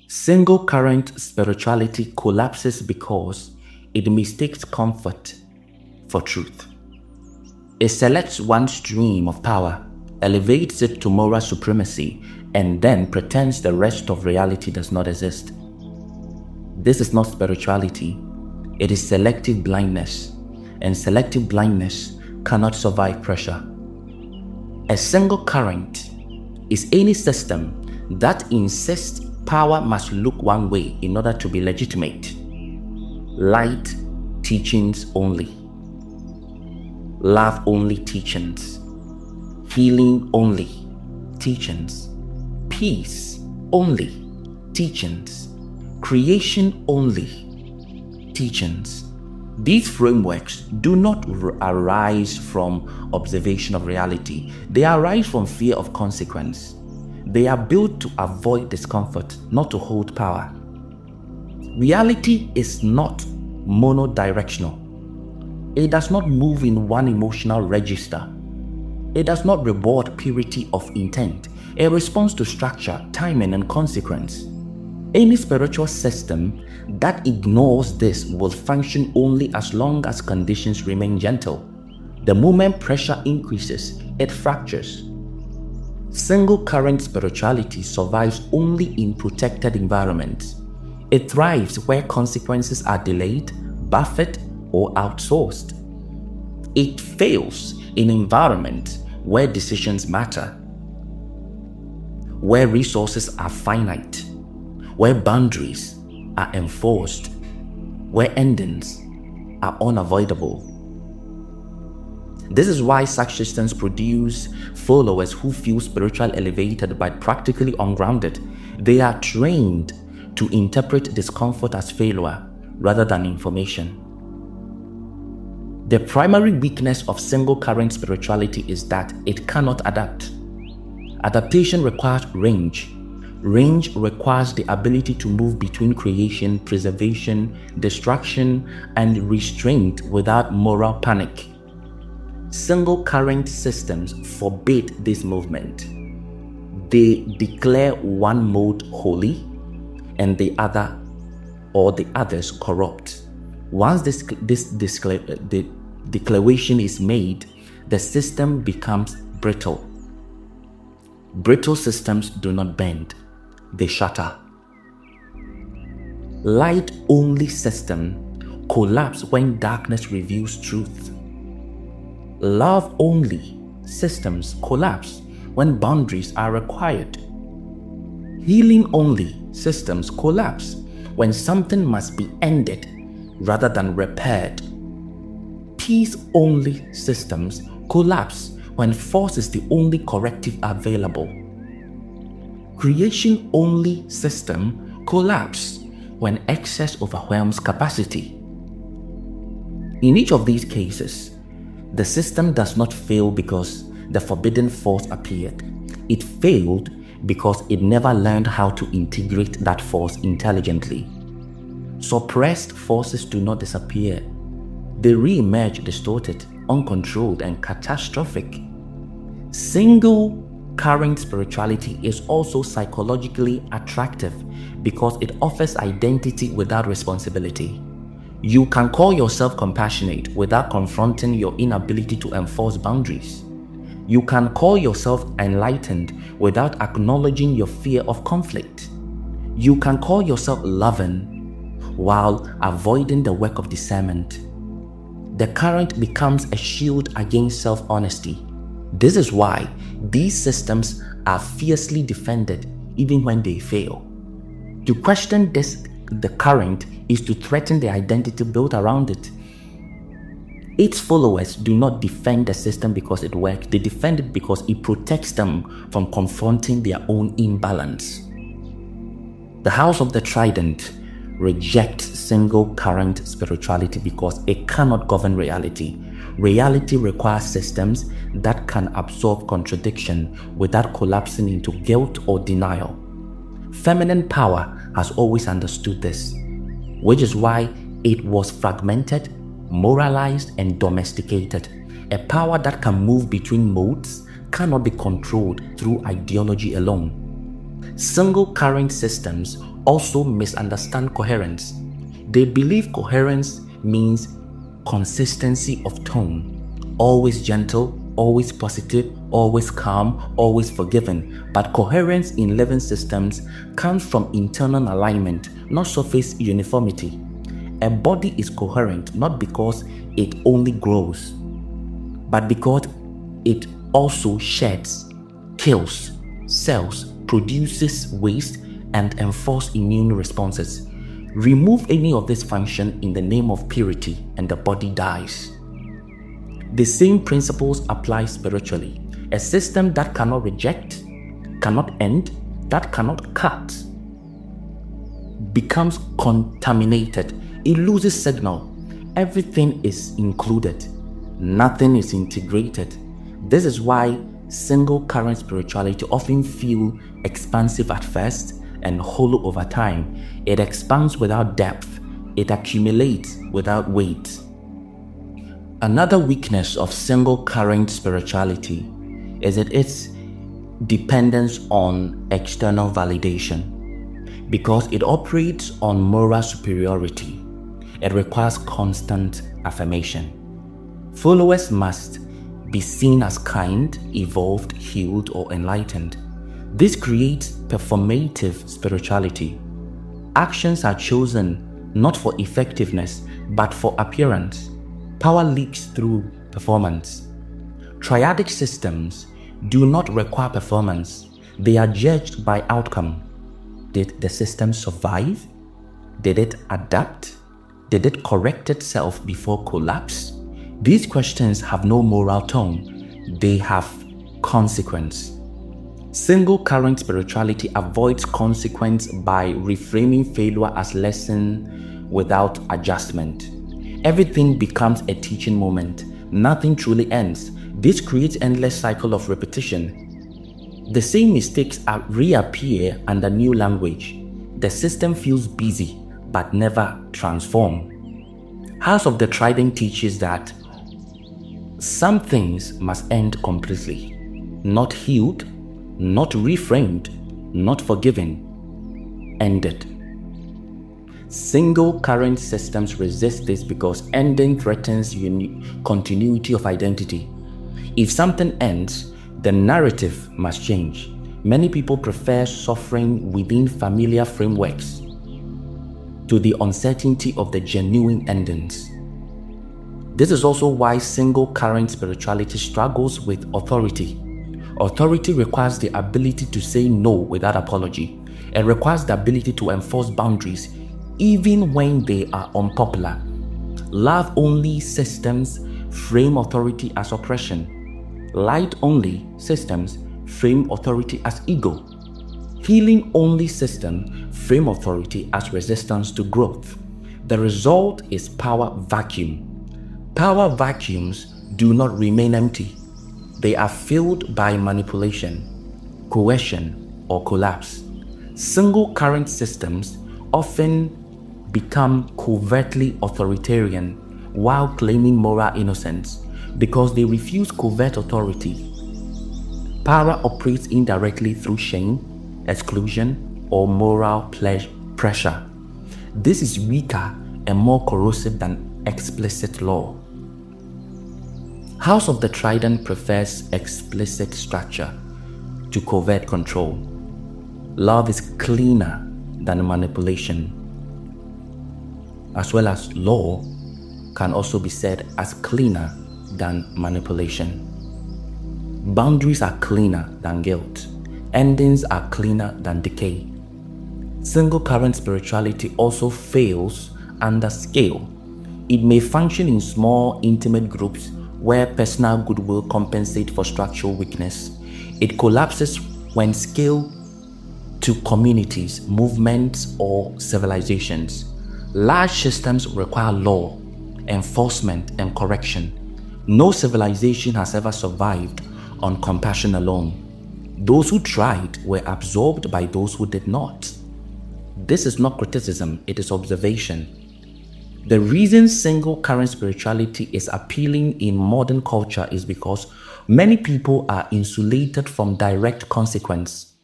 Single current spirituality collapses because it mistakes comfort for truth. It selects one stream of power, elevates it to moral supremacy, and then pretends the rest of reality does not exist. This is not spirituality, it is selective blindness, and selective blindness cannot survive pressure. A single current is any system that insists power must look one way in order to be legitimate. Light teachings only. Love only teachings. Healing only teachings. Peace only teachings. Creation only teachings. These frameworks do not arise from observation of reality. They arise from fear of consequence. They are built to avoid discomfort, not to hold power. Reality is not monodirectional. It does not move in one emotional register. It does not reward purity of intent. It responds to structure, timing, and consequence. Any spiritual system that ignores this will function only as long as conditions remain gentle. The moment pressure increases, it fractures. Single current spirituality survives only in protected environments. It thrives where consequences are delayed, buffered, or outsourced. It fails in environments where decisions matter, where resources are finite, where boundaries are enforced, where endings are unavoidable. This is why such systems produce followers who feel spiritually elevated but practically ungrounded. They are trained to interpret discomfort as failure rather than information. The primary weakness of single current spirituality is that it cannot adapt. Adaptation requires range. Range requires the ability to move between creation, preservation, destruction, and restraint without moral panic. Single current systems forbid this movement. They declare one mode holy and the other or the others corrupt. Once this declaration is made, the system becomes brittle. Brittle systems do not bend, they shatter. Light-only systems collapse when darkness reveals truth. Love-only systems collapse when boundaries are required. Healing-only systems collapse when something must be ended rather than repaired. Peace-only systems collapse when force is the only corrective available. Creation-only system collapse when excess overwhelms capacity. In each of these cases, the system does not fail because the forbidden force appeared. It failed because it never learned how to integrate that force intelligently. Suppressed forces do not disappear. They re-emerge distorted, uncontrolled, and catastrophic. Single current spirituality is also psychologically attractive because it offers identity without responsibility. You can call yourself compassionate without confronting your inability to enforce boundaries. You can call yourself enlightened without acknowledging your fear of conflict. You can call yourself loving while avoiding the work of discernment. The current becomes a shield against self-honesty. This is why these systems are fiercely defended even when they fail. To question the current is to threaten the identity built around it. Its followers do not defend the system because it works, they defend it because it protects them from confronting their own imbalance. The House of the Trident rejects single current spirituality because it cannot govern reality. Reality requires systems that can absorb contradiction without collapsing into guilt or denial. Feminine power has always understood this, which is why it was fragmented, moralized, and domesticated. A power that can move between modes cannot be controlled through ideology alone. Single current systems also misunderstand coherence. They believe coherence means consistency of tone, always gentle, always positive, always calm, always forgiving. But coherence in living systems comes from internal alignment, not surface uniformity. A body is coherent not because it only grows, but because it also sheds, kills, cells, produces waste, and enforces immune responses. Remove any of this function in the name of purity, and the body dies. The same principles apply spiritually. A system that cannot reject, cannot end, that cannot cut, becomes contaminated. It loses signal. Everything is included. Nothing is integrated. This is why single current spirituality often feels expansive at first and hollow over time. It expands without depth. It accumulates without weight. Another weakness of single current spirituality is its dependence on external validation. Because it operates on moral superiority, it requires constant affirmation. Followers must be seen as kind, evolved, healed, or enlightened. This creates performative spirituality. Actions are chosen not for effectiveness, but for appearance. Power leaks through performance. Triadic systems do not require performance. They are judged by outcome. Did the system survive? Did it adapt? Did it correct itself before collapse? These questions have no moral tone. They have consequence. Single current spirituality avoids consequence by reframing failure as lesson without adjustment. Everything becomes a teaching moment. Nothing truly ends. This creates endless cycle of repetition. The same mistakes reappear under new language. The system feels busy but never transformed. House of the Trident teaches that some things must end completely. Not healed, not reframed, not forgiven. Ended. Single current systems resist this because ending threatens continuity of identity. If something ends, the narrative must change. Many people prefer suffering within familiar frameworks to the uncertainty of the genuine endings. This is also why single current spirituality struggles with authority. Authority requires the ability to say no without apology. It requires the ability to enforce boundaries even when they are unpopular. Love-only systems frame authority as oppression. Light-only systems frame authority as ego. Healing-only systems frame authority as resistance to growth. The result is power vacuum. Power vacuums do not remain empty. They are filled by manipulation, coercion, or collapse. Single current systems often become covertly authoritarian while claiming moral innocence because they refuse covert authority. Power operates indirectly through shame, exclusion, or moral pressure. This is weaker and more corrosive than explicit law. House of the Trident prefers explicit structure to covert control. Love is cleaner than manipulation, as well as law can also be said as cleaner than manipulation. Boundaries are cleaner than guilt. Endings are cleaner than decay. Single current spirituality also fails under scale. It may function in small, intimate groups where personal goodwill compensates for structural weakness. It collapses when scaled to communities, movements, or civilizations. Large systems require law, enforcement, and correction. No civilization has ever survived on compassion alone. Those who tried were absorbed by those who did not. This is not criticism, it is observation. The reason single current spirituality is appealing in modern culture is because many people are insulated from direct consequence.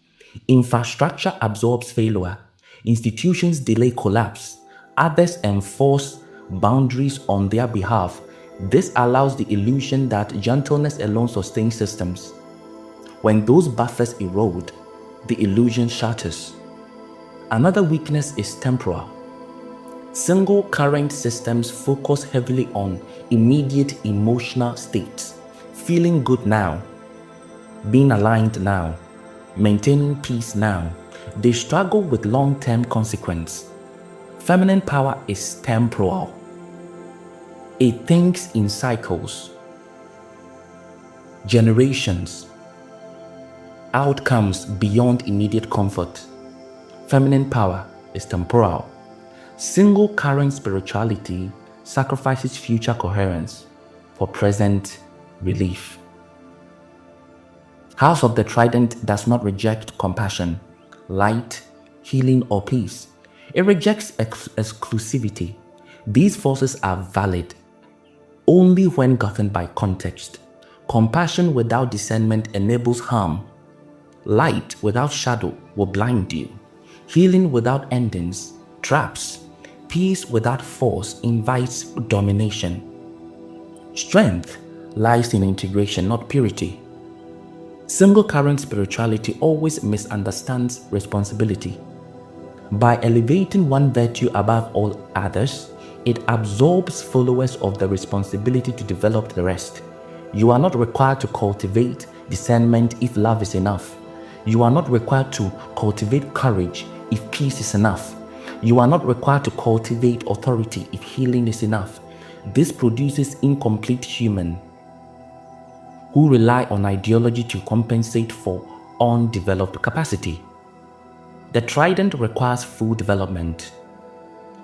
Infrastructure absorbs failure. Institutions delay collapse. Others enforce boundaries on their behalf. This allows the illusion that gentleness alone sustains systems. When those buffers erode, the illusion shatters. Another weakness is temporal. Single current systems focus heavily on immediate emotional states, feeling good now, being aligned now, maintaining peace now. They struggle with long-term consequence. Feminine power is temporal. It thinks in cycles, generations, outcomes beyond immediate comfort. Feminine power is temporal. Single current spirituality sacrifices future coherence for present relief. House of the Trident does not reject compassion, light, healing, or peace. It rejects exclusivity. These forces are valid only when governed by context. Compassion without discernment enables harm. Light without shadow will blind you. Healing without endings traps. Peace without force invites domination. Strength lies in integration, not purity. Single current spirituality always misunderstands responsibility. By elevating one virtue above all others, it absorbs followers of the responsibility to develop the rest. You are not required to cultivate discernment if love is enough. You are not required to cultivate courage if peace is enough. You are not required to cultivate authority if healing is enough. This produces incomplete humans who rely on ideology to compensate for undeveloped capacity. The Trident requires full development.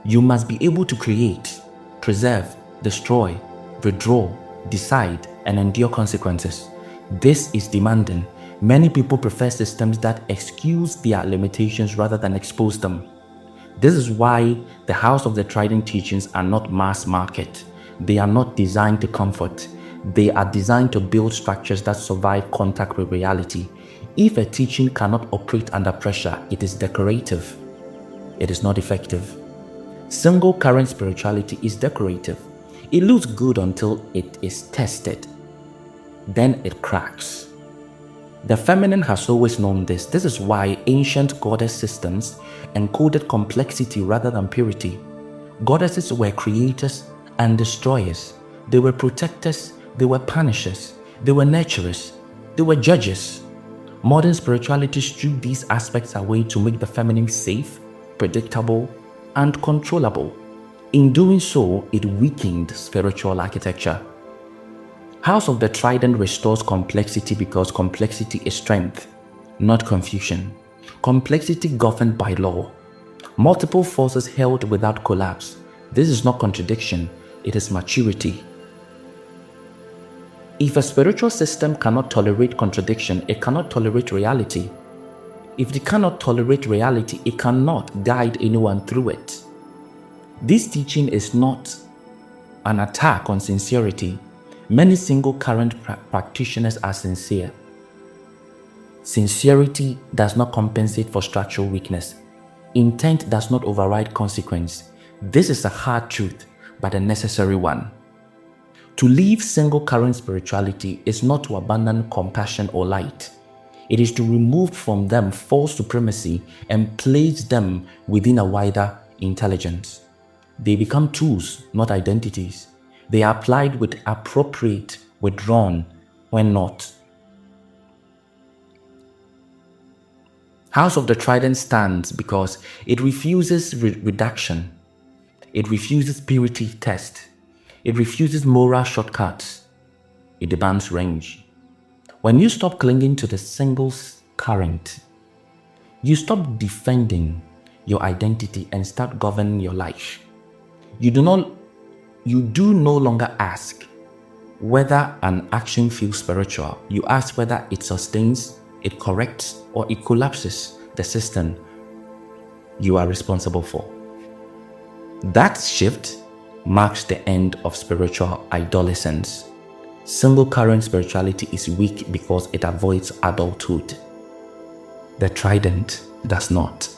You must be able to create, preserve, destroy, withdraw, decide, and endure consequences. This is demanding. Many people prefer systems that excuse their limitations rather than expose them. This is why the House of the Trident teachings are not mass market. They are not designed to comfort. They are designed to build structures that survive contact with reality. If a teaching cannot operate under pressure, it is decorative. It is not effective. Single current spirituality is decorative. It looks good until it is tested. Then it cracks. The feminine has always known this. This is why ancient goddess systems encoded complexity rather than purity. Goddesses were creators and destroyers. They were protectors, they were punishers, they were nurturers, they were judges. Modern spirituality stripped these aspects away to make the feminine safe, predictable, and controllable. In doing so, it weakened spiritual architecture. House of the Trident restores complexity because complexity is strength, not confusion. Complexity governed by law. Multiple forces held without collapse. This is not contradiction, it is maturity. If a spiritual system cannot tolerate contradiction, it cannot tolerate reality. If it cannot tolerate reality, it cannot guide anyone through it. This teaching is not an attack on sincerity. Many single current practitioners are sincere. Sincerity does not compensate for structural weakness. Intent does not override consequence. This is a hard truth, but a necessary one. To leave single current spirituality is not to abandon compassion or light. It is to remove from them false supremacy and place them within a wider intelligence. They become tools, not identities. They are applied with appropriate, withdrawn, when not. House of the Trident stands because it refuses reduction. It refuses purity test. It refuses moral shortcuts. It demands range. When you stop clinging to the single current, you stop defending your identity and start governing your life. You do no longer ask whether an action feels spiritual. You ask whether it sustains, it corrects, or it collapses the system you are responsible for. That shift marks the end of spiritual adolescence. Single current spirituality is weak because it avoids adulthood. The Trident does not.